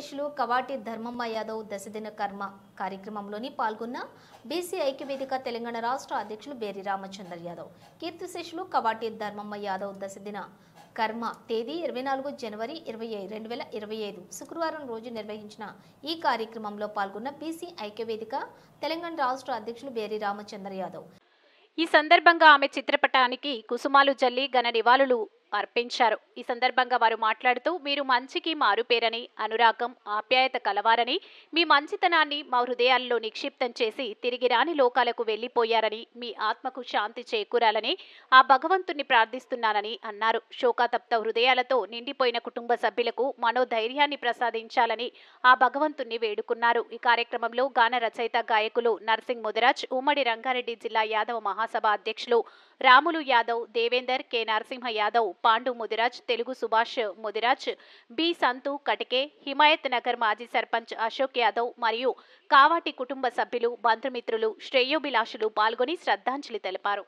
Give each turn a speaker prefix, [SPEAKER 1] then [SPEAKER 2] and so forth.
[SPEAKER 1] కీర్తిశేషులు కవాటి ధర్మమ్మ యాదవ్ దశదిన కర్మ కార్యక్రమంలోని పాల్గొన్న బీసీ ఐక్యవేదిక తెలంగాణ రాష్ట్ర అధ్యక్షులు బేరి రామచంద్ర యాదవ్. కీర్తిశేషులు కవాటి ధర్మమ్మ యాదవ్ దశదిన కర్మ తేదీ 24 జనవరి 2025 శుక్రవారం రోజు నిర్వహించిన ఈ కార్యక్రమంలో పాల్గొన్న బీసీ ఐక్యవేదిక తెలంగాణ రాష్ట్ర అధ్యక్షులు బేరి రామచంద్ర యాదవ్.
[SPEAKER 2] ఈ సందర్భంగా ఆమె చిత్రపటానికి కుసుమాలు జల్లి ఘన నివాళులు అర్పించారు. ఈ సందర్భంగా వారు మాట్లాడుతూ, మీరు మంచికి మారుపేరని, అనురాగం, ఆప్యాయత కలవారని, మీ మంచితనాన్ని మా హృదయాల్లో నిక్షిప్తం చేసి తిరిగి రాని లోకాలకు వెళ్లిపోయారని, మీ ఆత్మకు శాంతి చేకూరాలని ఆ భగవంతుణ్ణి ప్రార్థిస్తున్నానని అన్నారు. శోకాతప్త హృదయాలతో నిండిపోయిన కుటుంబ సభ్యులకు మనోధైర్యాన్ని ప్రసాదించాలని ఆ భగవంతుణ్ణి వేడుకున్నారు. ఈ కార్యక్రమంలో గాన రచయిత గాయకులు నర్సింగ్ ముదిరాజ్, ఉమ్మడి రంగారెడ్డి జిల్లా యాదవ మహాసభ అధ్యక్షులు రాములు యాదవ్, దేవేందర్, కె నరసింహ యాదవ్, పాండు ముదిరాజ్, తెలుగు సుభాష్ ముదిరాజ్, బి సంతు కటికే, హిమాయత్ నగర్ మాజీ సర్పంచ్ అశోక్ యాదవ్ మరియు కావాటి కుటుంబ సభ్యులు, బంధుమిత్రులు, శ్రేయోభిలాషులు పాల్గొని శ్రద్ధాంజలి తెలిపారు.